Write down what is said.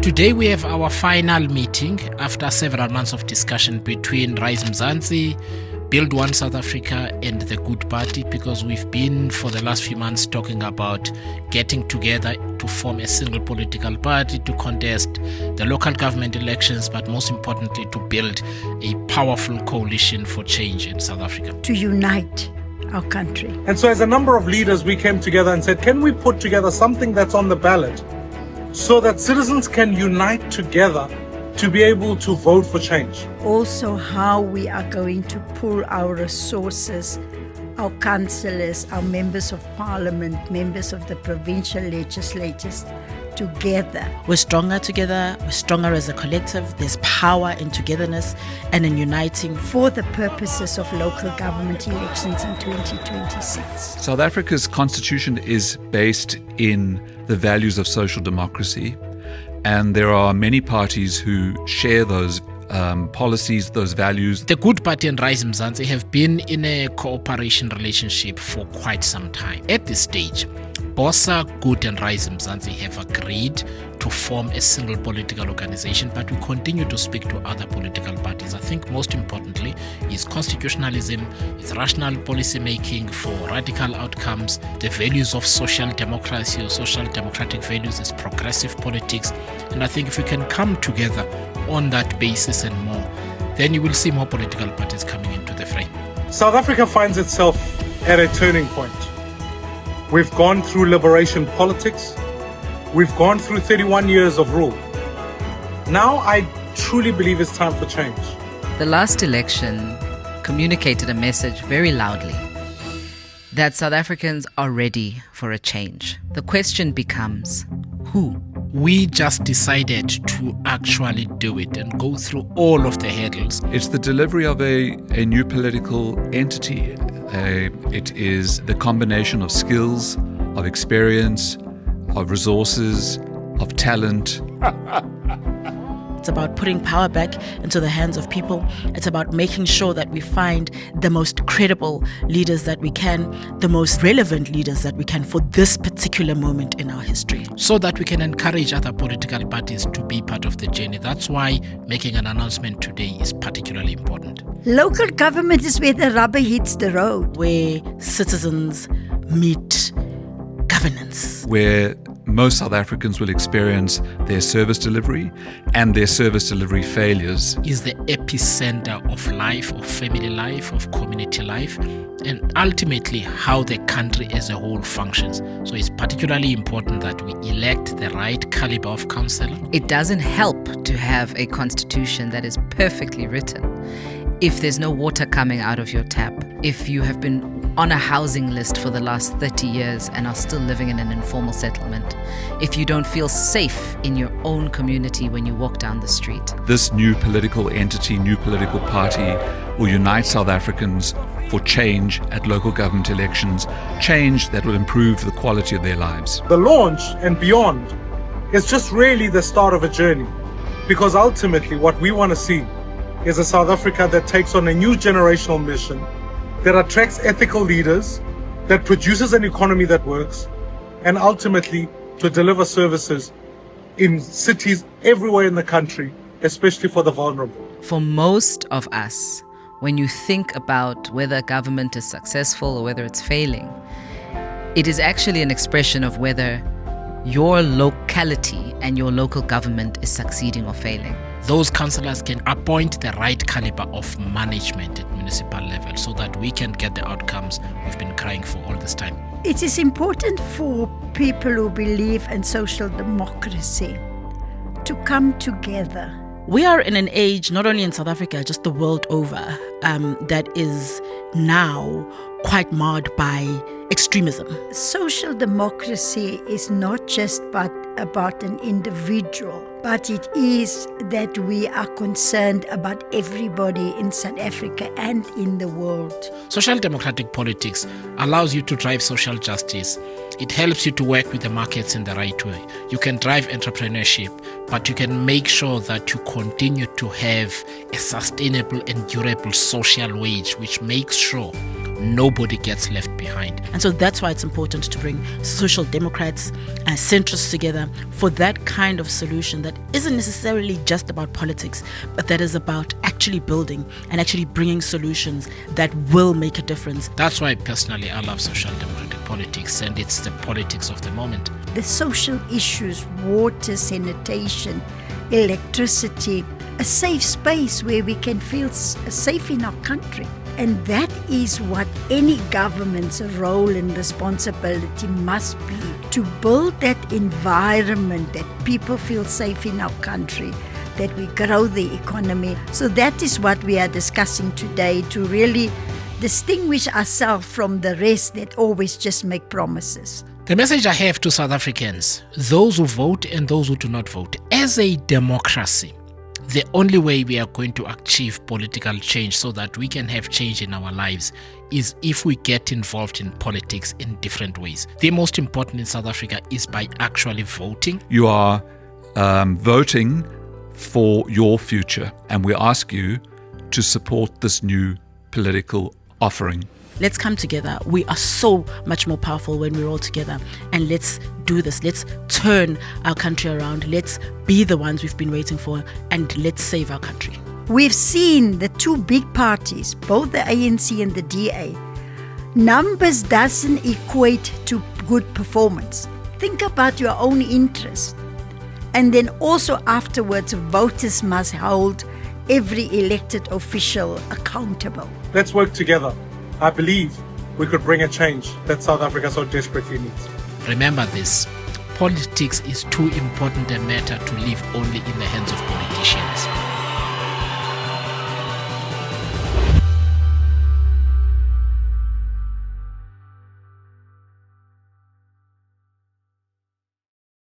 Today we have our final meeting after several months of discussion between Rise Mzansi, Build One South Africa and the Good Party, because we've been for the last few months talking about getting together to form a single political party to contest the local government elections, but most importantly to build a powerful coalition for change in South Africa. To unite our country. And so as a number of leaders, we came together and said, can we put together something that's on the ballot so that citizens can unite together to be able to vote for change? Also, how we are going to pool our resources, our councillors, our members of parliament, members of the provincial legislatures together. We're stronger together, we're stronger as a collective. There's power in togetherness and in uniting. For the purposes of local government elections in 2026. South Africa's constitution is based in the values of social democracy. And there are many parties who share those policies, those values. The Good Party and Rise Mzansi have been in a cooperation relationship for quite some time. At this stage, BOSA, Good and Rise Mzansi have agreed to form a single political organization, but we continue to speak to other political parties. I think most importantly is constitutionalism, is rational policy making for radical outcomes, the values of social democracy or social democratic values, is progressive politics. And I think if we can come together on that basis and more, then you will see more political parties coming into the fray. South Africa finds itself at a turning point. We've gone through liberation politics. We've gone through 31 years of rule. Now I truly believe it's time for change. The last election communicated a message very loudly that South Africans are ready for a change. The question becomes, who? We just decided to actually do it and go through all of the hurdles. It's the delivery of a new political entity. It is the combination of skills, of experience, of resources, of talent. It's about putting power back into the hands of people. It's about making sure that we find the most credible leaders that we can, the most relevant leaders that we can for this particular moment in our history. So that we can encourage other political parties to be part of the journey. That's why making an announcement today is particularly important. Local government is where the rubber hits the road. Where citizens meet governance. Where most South Africans will experience their service delivery and their service delivery failures. Is the epicenter of life, of family life, of community life, and ultimately how the country as a whole functions. So it's particularly important that we elect the right caliber of councillor. It doesn't help to have a constitution that is perfectly written if there's no water coming out of your tap, if you have been on a housing list for the last 30 years and are still living in an informal settlement, if you don't feel safe in your own community when you walk down the street. This new political entity, new political party will unite South Africans for change at local government elections, change that will improve the quality of their lives. The launch and beyond is just really the start of a journey, because ultimately what we want to see is a South Africa that takes on a new generational mission, that attracts ethical leaders, that produces an economy that works, and ultimately to deliver services in cities everywhere in the country, especially for the vulnerable. For most of us, when you think about whether government is successful or whether it's failing, it is actually an expression of whether your locality and your local government is succeeding or failing. Those councillors can appoint the right caliber of management at municipal level so that we can get the outcomes we've been crying for all this time. It is important for people who believe in social democracy to come together. We are in an age, not only in South Africa, just the world over, that is now quite marred by extremism. Social democracy is not just about an individual, but it is that we are concerned about everybody in South Africa and in the world. Social democratic politics allows you to drive social justice It helps you to work with the markets in the right way. You can drive entrepreneurship, but you can make sure that you continue to have a sustainable and durable social wage, which makes sure nobody gets left behind. And so that's why it's important to bring social democrats and centrists together for that kind of solution that isn't necessarily just about politics, but that is about actually building and actually bringing solutions that will make a difference. That's why personally I love social democratic politics, and it's the politics of the moment. The social issues, water, sanitation, electricity, a safe space where we can feel safe in our country. And that is what any government's role and responsibility must be, to build that environment that people feel safe in our country, that we grow the economy. So that is what we are discussing today, to really distinguish ourselves from the rest that always just make promises. The message I have to South Africans, those who vote and those who do not vote, as a democracy, the only way we are going to achieve political change so that we can have change in our lives is if we get involved in politics in different ways. The most important in South Africa is by actually voting. You are voting for your future, and we ask you to support this new political offering. Let's come together. We are so much more powerful when we're all together. And let's do this. Let's turn our country around. Let's be the ones we've been waiting for, and let's save our country. We've seen the two big parties, both the ANC and the DA. Numbers doesn't equate to good performance. Think about your own interest. And then also afterwards, voters must hold every elected official accountable. Let's work together. I believe we could bring a change that South Africa so desperately needs. Remember this, politics is too important a matter to leave only in the hands of politicians.